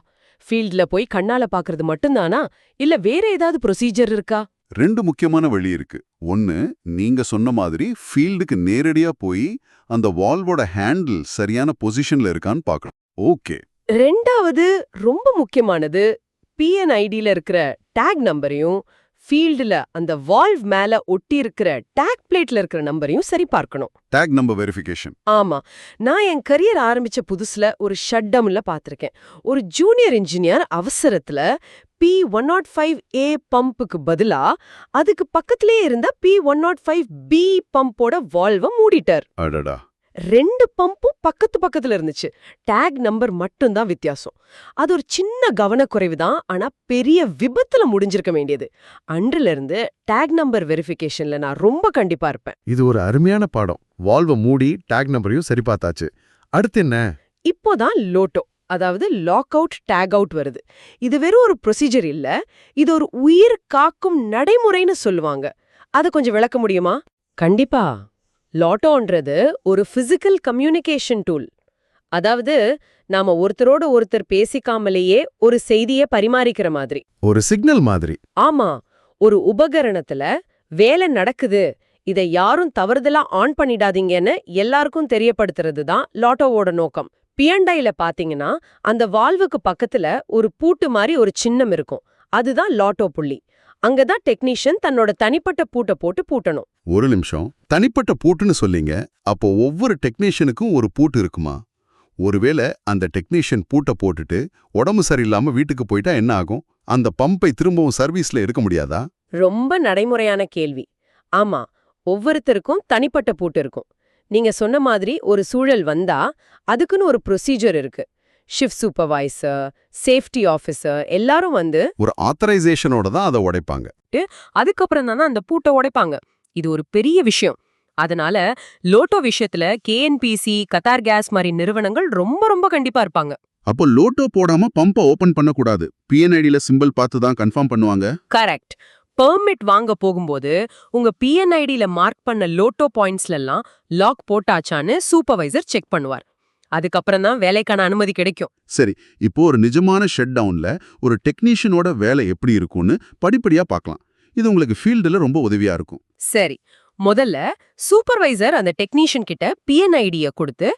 Speaker 1: ஃபீல்ட்ல போய் கண்ணால பாக்குறது மட்டும்தானா, இல்ல வேற ஏதாவது ப்ரொசீஜர் இருக்கா?
Speaker 2: 2 முக்கியமான வழி இருக்கு. ஒன்னு, நீங்க சொன்ன மாதிரி ஃபீல்டுக்கு நேரடியா போய் அந்த வால்வோட ஹேண்டில் சரியான பொசிஷன்ல இருக்கான்னு பார்க்கணும். ஓகே.
Speaker 1: ரெண்டாவது ரொம்ப முக்கியமானது, பிஎன்ஐடில இருக்கிற டேக் நம்பரையும் ஃபீல்டுல அந்த வால்வ் மேல ஒட்டி இருக்கிற டேக் பிளேட்ல இருக்கிற நம்பரையும் சரி பார்க்கணும்.
Speaker 2: Take number verification.
Speaker 1: ஆமா, நான் என் கரியர் ஆரம்பிச்ச புதுசுல ஒரு ஷட் டவுன்ல பாத்திருக்கேன். ஒரு ஜூனியர் இன்ஜினியர் அவசரத்துல P105A பம்புக்கு பதிலா அதுக்கு பக்கத்திலேயே இருந்த P105B பம்போட வால்வ மூடிட்டார்.
Speaker 2: அடடா.
Speaker 1: 2 பம்பும் பக்கத்துல இருந்துச்சு. டேக் நம்பர் மட்டும்தான் வித்தியாசம். அது ஒரு சின்ன கவனக்குறைவு தான், ஆனா பெரிய விபத்துல முடிஞ்சிருக்க வேண்டியது. அன்றில இருந்து டேக் நம்பர் வெரிஃபிகேஷன்ல நான் ரொம்ப கண்டிப்பா இருப்பேன்.
Speaker 3: இது ஒரு அருமையான பாடம். வால்வ மூடி டேக் நம்பரையும் சரி பார்த்தாச்சு. அடுத்து என்ன?
Speaker 1: இப்போதான் லோட்டோ, அதாவது லாக் அவுட் டேக் அவுட் வருது. இது வெறும் ஒரு ப்ரொசீஜர் இல்ல, இது ஒரு உயிர் காக்கும் நடைமுறைன்னு சொல்லுவாங்க. அதை கொஞ்சம் விளக்க முடியுமா? கண்டிப்பா. லாட்டோன்றது ஒரு பிசிக்கல் கம்யூனிகேஷன் டூல். அதாவது நாம ஒருத்தரோட ஒருத்தர் பேசிக்காமலேயே ஒரு செய்தியை பரிமாறிக்கிற மாதிரி.
Speaker 3: ஒரு சிக்னல் மாதிரி.
Speaker 1: ஆமா, ஒரு உபகரணத்துல வேலை நடக்குது, இதை யாரும் தவறுதலா ஆன் பண்ணிடாதீங்கன்னு எல்லாருக்கும் தெரியப்படுத்துறது தான் லாட்டோவோட நோக்கம். பிஎன்ஐல பாத்தீங்கன்னா அந்த வால்வுக்கு பக்கத்துல ஒரு பூட்டு மாதிரி ஒரு சின்னம் இருக்கும். அதுதான் லாட்டோ புள்ளி. அங்கதான் டெக்னீஷியன் தன்னோட தனிப்பட்ட பூட்டை போட்டு பூட்டணும்.
Speaker 2: ஒரு நிமிஷம், தனிப்பட்ட பூட்டுன்னு சொல்லிங்க. அப்போ ஒவ்வொரு டெக்னீஷியனுக்கும் ஒரு பூட்டு இருக்குமா? ஒருவேளை அந்த டெக்னீஷியன் பூட்டை போட்டுட்டு உடம்பு சரியில்லாம வீட்டுக்கு போயிட்டா என்ன ஆகும்? அந்த பம்பை திரும்பவும் சர்வீஸ்ல எடுக்க முடியாதா?
Speaker 1: ரொம்ப நடைமுறையான கேள்வி. ஆமா, ஒவ்வொருத்தருக்கும் தனிப்பட்ட பூட்டு இருக்கும். நீங்க சொன்ன மாதிரி ஒரு சூழல் வந்தா அதுக்குன்னு ஒரு ப்ரொசீஜர் இருக்கு. ஷிஃப்ட் சூப்பர்வைசர், சேஃப்டி ஆஃபீஸர் எல்லாரும்
Speaker 2: ஒரு ஆத்தரைசேஷனோட தான் அதை உடைப்பாங்க.
Speaker 1: விட்டு அதுக்கப்புறம் தானே அந்த பூட்டை உடைப்பாங்க. இது ஒரு பெரிய விஷயம். அதனால லோட்டோ விஷயத்துல கேஎன்பிசி, கத்தார் கேஸ் மாதிரி நிறுவனங்கள் ரொம்ப ரொம்ப கண்டிப்பா இருப்பாங்க.
Speaker 2: அப்போ லோட்டோ போடாம பம்பை ஓபன் பண்ணக்கூடாது. பிஎன்ஐடியில சிம்பிள் பார்த்து தான் கன்ஃபார்ம் பண்ணுவாங்க.
Speaker 1: கரெக்ட். பெர்மிட் வாங்க போகும்போது உங்க பிஎன்ஐடியில மார்க் பண்ண லோட்டோ பாயிண்ட்ஸ்ல எல்லாம் லாக் போட்டாச்சான்னு சூப்பர்வைசர் செக் பண்ணுவார். அதுக்கப்புறம் தான் வேலைக்கான அனுமதி கிடைக்கும்.
Speaker 2: சரி, இப்போ ஒரு நிஜமான ஷட் டவுன்ல ஒரு டெக்னீஷியனோட வேலை எப்படி இருக்கும்னு படிப்படியா பார்க்கலாம். இது உங்களுக்கு ஃபீல்டுல ரொம்ப உதவியா இருக்கும்.
Speaker 1: சரி, முதல்ல சூப்பர்வைசர் அந்த டெக்னீஷியன் கிட்ட பிஎன்ஐடிய கொடுத்து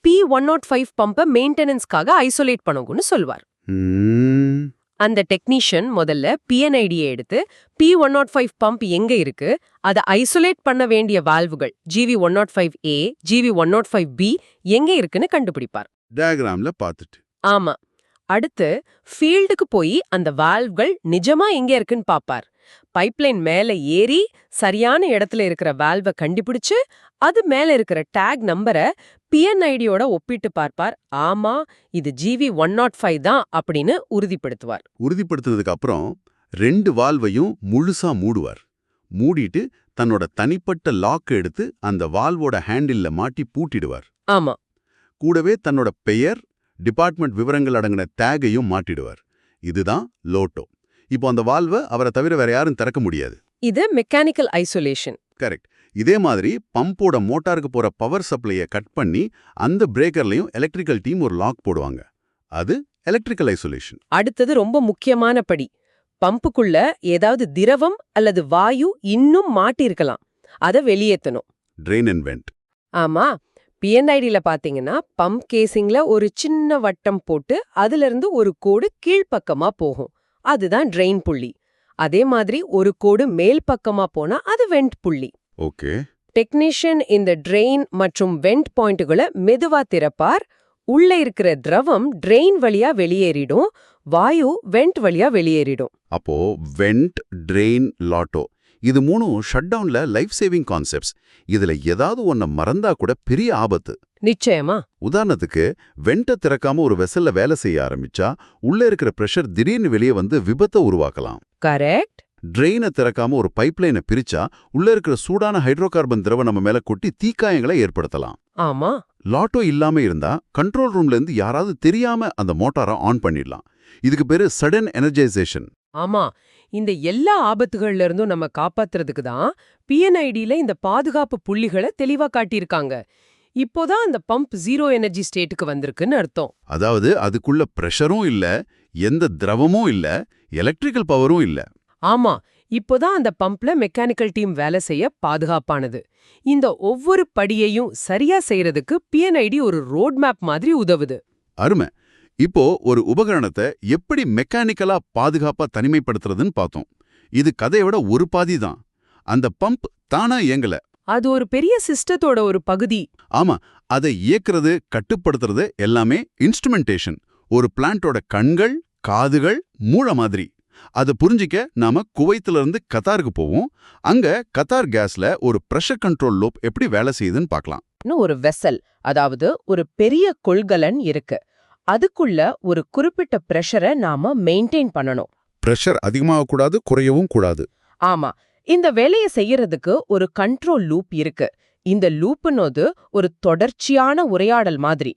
Speaker 1: P105 பம்பை மெயின்டெனன்ஸ்க்காக ஐசோலேட் பண்ணுங்கன்னு சொல்வார். அந்த டெக்னீஷியன் முதல்ல பிஎன்ஐடியை எடுத்து P105 பம்ப் எங்க இருக்கு, அதை ஐசோலேட் பண்ண வேண்டிய வால்வுகள் GV105A, GV105B எங்க இருக்குன்னு கண்டுபிடிப்பார்.
Speaker 2: டயக்ராம்ல பார்த்துட்டு.
Speaker 1: ஆமா. அடுத்து ஃபீல்டுக்கு போய் அந்த வால்வ்கள் நிஜமா எங்க இருக்குன்னு பாப்பார். பைப்லைன் மேல ஏறி சரியான இடத்துல இருக்கிற வால்வை கண்டுபிடிச்சு அது மேல இருக்கிற டேக் நம்பரை பிஎன்ஐடியோட ஒப்பிட்டு பார்ப்பார். ஆமா, இது GV105 தான் அப்படின்னு உறுதிப்படுத்துவார்.
Speaker 2: உறுதிப்படுத்தினதுக்கு அப்புறம் 2 வால்வையும் முழுசா மூடுவார். மூடிட்டு தன்னோட தனிப்பட்ட லாக் எடுத்து அந்த வால்வோட ஹேண்டில்ல மாட்டி பூட்டிடுவார்.
Speaker 1: ஆமா.
Speaker 2: கூடவே தன்னோட பெயர், டிபார்ட்மெண்ட் விவரங்கள் அடங்கின டேகையும் மாட்டிடுவார். இதுதான் லோட்டோ. இப்போ அந்த வால்வை அவரை தவிர வேற யாரும் திறக்க முடியாது.
Speaker 1: இது மெக்கானிக்கல் ஐசோலேஷன்.
Speaker 2: கரெக்ட். இதே மாதிரி பம்போட மோட்டாருக்கு போற பவர் சப்ளையை கட் பண்ணி அந்த பிரேக்கர்லயும் எலக்ட்ரிக்கல் டீம் ஒரு லாக் போடுவாங்க. அது எலக்ட்ரிக்கல் ஐசோலேஷன்.
Speaker 1: அடுத்தது ரொம்ப முக்கியமான படி. பம்புக்குள்ள ஏதாவது திரவம் அல்லது வாயு இன்னும் மாட்டியிருக்கலாம். அதை வெளியேற்றணும்.
Speaker 2: Train and went.
Speaker 1: ஆமா. பிஎன்ஐடியில பாத்தீங்கன்னா பம்ப் கேசிங்ல ஒரு சின்ன வட்டம் போட்டு அதுல இருந்து ஒரு கோடு கீழ்ப்பக்கமா போகும். அதுதான் ட்ரெயின் புள்ளி. அதே மாதிரி ஒரு கோடு மேல் பக்கமா போனா அது வெண்ட் புள்ளி.
Speaker 2: ஓகே.
Speaker 1: டெக்னீஷியன் இந்த ட்ரெயின் மற்றும் வெண்ட் பாயிண்ட்டுகளை மெதுவா திறப்பார். உள்ள இருக்கிற திரவம் ட்ரெயின் வழியா வெளியேறிடும், வாயு வெண்ட் வழியா வெளியேறிடும்.
Speaker 2: அப்போ வெண்ட், ட்ரெயின், லாட்டோ இது மூணும் ஷட் டவுன்ல லைஃப் சேவிங் கான்செப்ட்ஸ். இதுல ஏதாவது ஒன்ன மறந்தா கூட பெரிய ஆபத்து.
Speaker 1: நிச்சயமா.
Speaker 2: உதாரணத்துக்கு வெண்ட திறக்காம ஒரு வெசல்ல வேலை செய்ய ஆரம்பிச்சா உள்ள இருக்கிற பிரஷர் திடீர்னு வெளியே வந்து விபத்தை உருவாக்கலாம்.
Speaker 1: கரெக்ட்.
Speaker 2: ட்ரெயினை திறக்காம ஒரு பைப்லைனை பிரிச்சா உள்ள இருக்கிற சூடான ஹைட்ரோ கார்பன் திரவம் நம்ம மேல கொட்டி தீக்காயங்களை ஏற்படுத்தலாம்.
Speaker 1: ஆமா.
Speaker 2: லாட்டோ இல்லாம இருந்தா கண்ட்ரோல் ரூம்ல இருந்து யாராவது தெரியாம அந்த மோட்டாரை ஆன் பண்ணிடலாம். இதுக்கு பேரு சடன் எனர்ஜைசேஷன்.
Speaker 1: ஆமா. இந்த எல்லா ஆபத்துகள்ல இருந்தும் நம்ம காப்பாத்துறதுக்கு தான் பிஎன்ஐடியில இந்த பாதுகாப்பு புள்ளிகளை தெளிவா காட்டியிருக்காங்க. இப்போதான் அந்த பம்ப் 0 எனர்ஜி ஸ்டேட்டுக்கு வந்திருக்குன்னு அர்த்தம்.
Speaker 2: அதாவது அதுக்குள்ள பிரஷரும் இல்ல, எந்த திரவமும் இல்ல, எலக்ட்ரிக்கல் பவரும் இல்ல.
Speaker 1: ஆமா. இப்போதான் அந்த பம்ப்ல மெக்கானிக்கல் டீம் வேலை செய்ய பாதுகாப்பானது. இந்த ஒவ்வொரு படியையும் சரியா செய்யறதுக்கு பிஎன்ஐடி ஒரு ரோட் மேப் மாதிரி உதவுது.
Speaker 2: அருமை. இப்போ ஒரு உபகரணத்தை எப்படி மெக்கானிக்கலா பாதுகாப்பா தனிமைப்படுத்துறதுன்னு பார்த்தோம். இது கதையை விட ஒரு பாதி தான். அந்த பம்ப் தானா இயங்கல.
Speaker 1: அது ஒரு பெரிய சிஸ்டத்தோட ஒரு பகுதி.
Speaker 2: ஆமா, அதை இயக்குறது, கட்டுப்படுத்துறது எல்லாமே இன்ஸ்ட்ருமெண்டேஷன். ஒரு பிளான்ட்டோட கண்கள், காதுகள், மூளை மாதிரி. அதை புரிஞ்சிக்க நாம குவைத்துல இருந்து கத்தாருக்கு போவோம். அங்க கத்தார் கேஸ்ல ஒரு பிரஷர் கண்ட்ரோல் லூப் எப்படி வேலை செய்யுதுன்னு பார்க்கலாம்.
Speaker 1: ஒரு வெசல், அதாவது ஒரு பெரிய கொள்கலன் இருக்கு. அதுக்குள்ள ஒரு குறிப்பிட்ட பிரஷரை நாம மெயின்டைன் பண்ணணும்.
Speaker 2: பிரஷர் அதிகமாக கூடாது, குறையவும் கூடாது.
Speaker 1: ஆமா. இந்த வேலையை செய்யறதுக்கு ஒரு கண்ட்ரோல் லூப் இருக்கு. இந்த லூப்னோது ஒரு தொடர்ச்சியான உரையாடல் மாதிரி.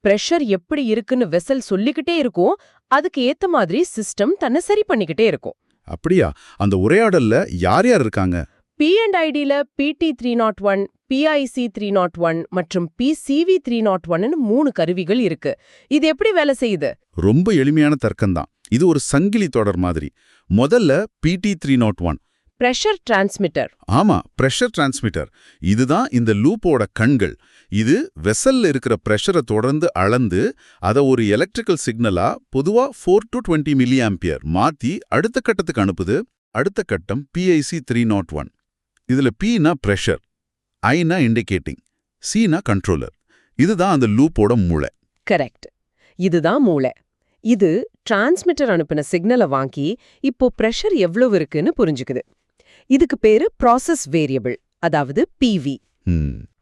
Speaker 1: பிரஷர் எப்படி இருக்குன்னு வெசல் சொல்லிக்கிட்டே இருக்கும். அதுக்கு ஏத்த மாதிரி சிஸ்டம் தன்னை சரி பண்ணிக்கிட்டே இருக்கும்.
Speaker 2: அப்படியா? அந்த உரையாடல்ல யார் யார் இருக்காங்க?
Speaker 1: P&IDல PT301, PIC301 மற்றும் PCV301ன்னு 3 கருவிகள் இருக்கு. இது எப்படி வேலை செய்யுது?
Speaker 2: ரொம்ப எளிமையான தர்க்கம்தான். இது ஒரு சங்கிலி தொடர் மாதிரி. முதல்ல PT301
Speaker 1: பிரஷர் டிரான்ஸ்மிட்டர்.
Speaker 2: ஆமா, பிரஷர் டிரான்ஸ்மிட்டர். இதுதான் இந்த லூப்போட கண்கள். இது வெசல்ல இருக்கிற பிரஷரை தொடர்ந்து அளந்து அதை ஒரு எலக்ட்ரிக்கல் சிக்னலா பொதுவா 4 to 20 மில்லி ஆம்பியர் மாத்தி அடுத்த கட்டத்துக்கு அனுப்புது. அடுத்த கட்டம் PIC301. இதுல Pனா பிரஷர், Iனா இண்டிகேட்டிங், Cனா கண்ட்ரோலர். இதுதான் அந்த லூப்போட மூளை.
Speaker 1: கரெக்ட். இதுதான் மூளை. இது டிரான்ஸ்மிட்டர் அனுப்பின சிக்னலை வாங்கி இப்போ பிரஷர் எவ்வளவு இருக்குன்னு புரிஞ்சுக்குது. இதுக்கு பேரு ப்ராசஸ் வேரியபிள், அதாவது PV.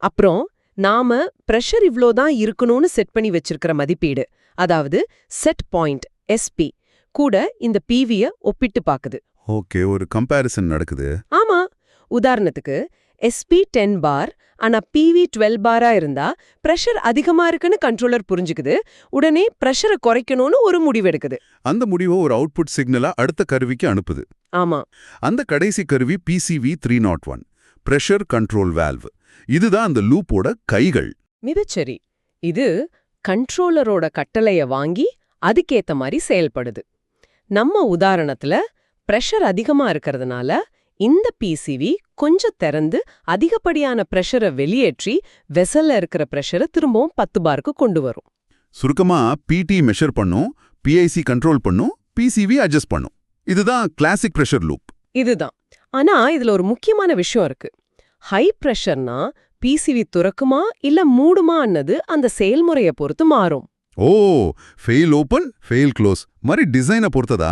Speaker 1: அப்புறம் நாம பிரஷர் இவ்ளோதான் இருக்கணும்னு செட் பண்ணி வச்சிருக்கிற மதிப்பீடு, அதாவது செட் பாயிண்ட் SP கூட இந்த PVய ஒப்பிட்டு பாக்குது.
Speaker 2: ஓகே, ஒரு கம்பேரிசன் நடக்குது.
Speaker 1: ஆமா, உதாரணத்துக்கு SP10 பார் ஆனா PV12 பாரா இருந்தா பிரஷர் அதிகமா இருக்குன்னு கண்ட்ரோலர் புரிஞ்சுக்குது, உடனே பிரஷரை குறைக்கணும்னு ஒரு முடிவெடுக்குது.
Speaker 2: அந்த முடிவை ஒரு அவுட்புட் சிக்னலா அடுத்த கருவிக்கு அனுப்புது.
Speaker 1: ஆமா,
Speaker 2: அந்த கடைசி கருவி PCV301, பிரஷர் கண்ட்ரோல் வால்வ். இதுதான் அந்த லூப்போட கைகள்.
Speaker 1: மிகச்சரி. இது கண்ட்ரோலரோட கட்டளைய வாங்கி அதுக்கேத்த மாதிரி செயல்படுது. நம்ம உதாரணத்துல பிரஷர் அதிகமா இருக்கிறதுனால இந்த PCV கொஞ்சம் திறந்து அதிகப்படியான பிரஷரை வெளியேற்றி வெசல்ல இருக்கிற பிரஷரை திரும்பவும் 10 பாருக்கு கொண்டு வரும்.
Speaker 2: சுருக்கமா PT மெஷர் பண்ணும், PIC கண்ட்ரோல் பண்ணும், PCV அட்ஜஸ்ட் பண்ணும். இதுதான் கிளாசிக் பிரஷர் லூப்.
Speaker 1: இதுதான். ஆனா இதுல ஒரு முக்கியமான விஷயம் இருக்கு. ஹை பிரஷர்னா PCV துறக்குமா இல்ல மூடுமா அன்னது அந்த செயல்முறைய பொறுத்து மாறும்.
Speaker 2: ஓ, ஃபெயில் ஓபன், ஃபெயில் க்ளோஸ் மாதிரி டிசைனை பொறுத்ததா?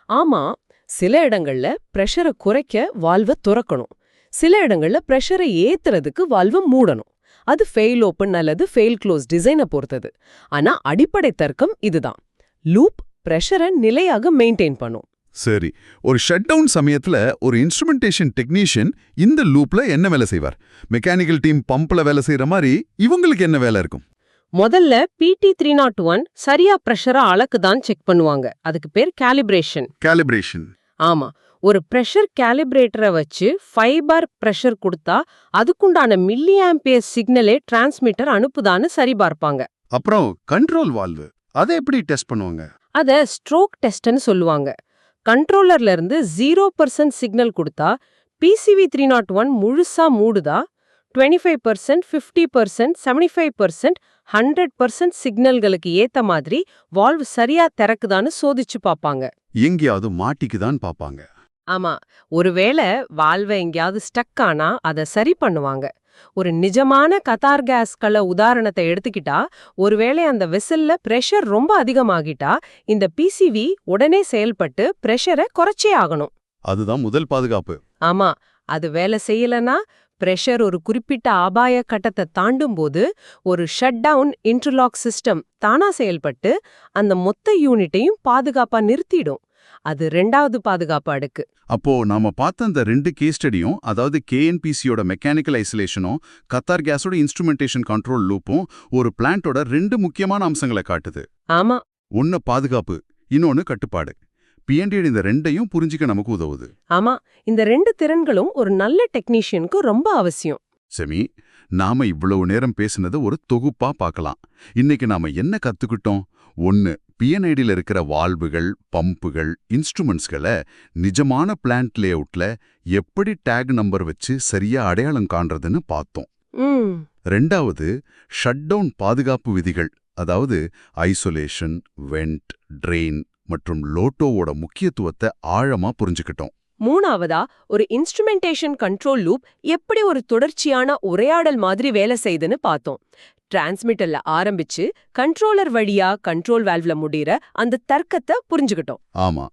Speaker 1: ஆமா, சில இடங்கள்ல பிரஷரை குறைக்க வால்வ துறக்கணும், சில இடங்கள்ல பிரஷரை ஏத்துறதுக்கு வால்வ மூடணும். அது ஃபெயில் ஓபன் அல்லது ஃபெயில் க்ளோஸ் டிசைனை பொறுத்தது. ஆனா அடிப்படை தர்க்கம் இதுதான். லூப் பிரஷரை நிலையாக மெயின்டைன் பண்ணும்.
Speaker 2: சரி, ஒரு ஷட் டவுன் சமயத்துல ஒரு இன்ஸ்ட்ருமெண்டேஷன் டெக்னீஷியன் இந்த லூப்ல என்ன வேலை செய்வார்? மெக்கானிக்கல் டீம் பம்ப்ல வேலை செய்யற மாதிரி இவங்களுக்கு என்ன வேலை இருக்கும்?
Speaker 1: முதல்ல PT301 சரியா பிரஷரை அளக்குதான் செக் பண்ணுவாங்க. அதுக்கு பேர் காலிப்ரேஷன்.
Speaker 2: காலிப்ரேஷன்.
Speaker 1: ஆமா, ஒரு பிரஷர் காலிப்ரேட்டரை வச்சு 5 பார் பிரஷர் கொடுத்தா அதுக்குண்டான மில்லி ஆம்பியர் சிக்னலே டிரான்ஸ்மிட்டர் அனுப்புதான்னு சரிபார்ப்பாங்க.
Speaker 2: அப்புறம் கண்ட்ரோல் வால்வு, அதை எப்படி டெஸ்ட் பண்ணுவாங்க?
Speaker 1: அத ஸ்ட்ரோக் டெஸ்ட்னு சொல்லுவாங்க. கண்ட்ரோலர்ல இருந்து 0% சிக்னல் கொடுத்தா PCV301 முழுசா மூடுதா, 25%, 50%, 75%, 100% சிக்னல்களுக்கு ஏத்த மாதிரி வால்வ் சரியா திறக்குதான்னு சோதிச்சு பாப்பாங்க.
Speaker 2: எங்கேயாவது மாட்டிக்குதான் பாப்பாங்க.
Speaker 1: ஆமா, ஒருவேளை வால்வ எங்கேயாவது ஸ்டக் ஆனா அதை சரி பண்ணுவாங்க. ஒரு நிஜமான கத்தார் கேஸ்கள உதாரணத்தை எடுத்துக்கிட்டா, ஒருவேளை அந்த வெசல்ல பிரஷர் ரொம்ப அதிகமாகிட்டா இந்த PCV உடனே செயல்பட்டு பிரஷரை குறைச்சே ஆகணும்.
Speaker 2: அதுதான் முதல் பாதுகாப்பு.
Speaker 1: ஆமா, அது வேலை செய்யலனா பிரஷர் ஒரு குறிப்பிட்ட அபாய கட்டத்தை தாண்டும் போது ஒரு ஷட் டவுன் இன்டர்லாக் சிஸ்டம் தானா செயல்பட்டு அந்த மொத்த யூனிட்டையும் பாதுகாப்பா நிறுத்திடும். அது 2வது பாதுகாப்பு அடுக்கு.
Speaker 2: அப்போ நாம பார்த்த அந்த 2 கேஸ் ஸ்டடியும், அதாவது KNPCயோட மெக்கானிக்கல் ஐசோலேஷனும் கத்தார் கேஸோட இன்ஸ்ட்ருமெண்டேஷன் கண்ட்ரோல் லூப்பும் ஒரு பிளான்ட்டோட 2 முக்கியமான அம்சங்களை காட்டுது.
Speaker 1: ஆமா,
Speaker 2: ஒன்னு பாதுகாப்பு, இன்னொன்னு கட்டுப்பாடு. PND இந்த 2ஐயும் புரிஞ்சிக்க நமக்கு உதவுது.
Speaker 1: ஆமா, இந்த 2 திறன்களும் ஒரு நல்ல டெக்னீஷியனுக்கு ரொம்ப அவசியம்.
Speaker 2: செமி, நாம இவ்வளவு நேரம் பேசுனது ஒரு தொகுப்பா பார்க்கலாம். இன்னைக்கு நாம என்ன கத்துக்கிட்டோம்? 1, PNIDல இருக்கிற வால்வுகள், பம்புகள், இன்ஸ்ட்ருமெண்ட்ஸ்களை நிஜமான பிளான்ட் லேஅவுட்ல எப்படி டேக் நம்பர் வச்சு சரியா அடையாளம் காண்றதுன்னு பார்த்தோம். 2வது, ஷட் டவுன் பாதுகாப்பு விதிகள், அதாவது ஐசோலேஷன், வெண்ட், ட்ரெயின் மற்றும் லோட்டோவோட முக்கியத்துவத்தை ஆழமா புரிஞ்சுக்கிட்டோம்.
Speaker 1: 3வதா, ஒரு இன்ஸ்ட்ருமெண்டேஷன் கண்ட்ரோல் லூப் எப்படி ஒரு தொடர்ச்சியான உரையாடல் மாதிரி வேலை செய்யுதுன்னு பார்த்தோம். டிரான்ஸ்மிட்டர்ல ஆரம்பிச்சு கண்ட்ரோலர் வழியா கண்ட்ரோல் வால்வ்ல முடிகிற அந்த தர்க்கத்தை புரிஞ்சுக்கிட்டோம்.
Speaker 2: ஆமா,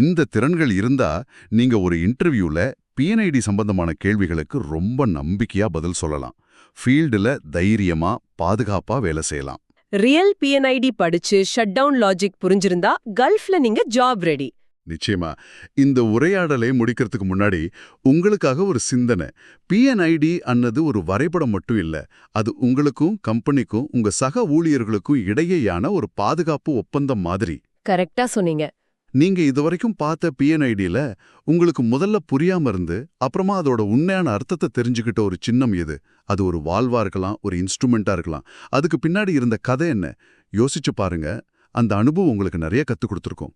Speaker 2: இந்த திறன்கள் இருந்தா நீங்க ஒரு இன்டர்வியூல PNID சம்பந்தமான கேள்விகளுக்கு ரொம்ப நம்பிக்கையா பதில் சொல்லலாம். ஃபீல்டுல தைரியமா பாதுகாப்பா வேலை செய்யலாம்.
Speaker 1: ரியல் PNID படிச்சு ஷட் டவுன் லாஜிக் புரிஞ்சிருந்தா கல்ஃப்ல நீங்க ஜாப் ரெடி.
Speaker 2: நிச்சயமா. இந்த உரையாடலை முடிக்கிறதுக்கு முன்னாடி உங்களுக்காக ஒரு சிந்தனை. PNID அன்னது ஒரு வரைபடம் மட்டும் இல்ல, அது உங்களுக்கும் கம்பெனிக்கும் உங்க சக ஊழியர்களுக்கும் இடையேயான ஒரு பாதுகாப்பு ஒப்பந்தம் மாதிரி.
Speaker 1: கரெக்டா சொன்னீங்க.
Speaker 2: நீங்க இதுவரைக்கும் பார்த்த PNIDல உங்களுக்கு முதல்ல புரியாம இருந்து அப்புறமா அதோட உண்மையான அர்த்தத்தை தெரிஞ்சுக்கிட்ட ஒரு சின்னம் எது? அது ஒரு வால்வா இருக்கலாம், ஒரு இன்ஸ்ட்ருமெண்டா இருக்கலாம். அதுக்கு பின்னாடி இருந்த கதை என்ன? யோசிச்சு பாருங்க. அந்த அனுபவம் உங்களுக்கு நிறைய கத்துக் கொடுத்துருக்கும்.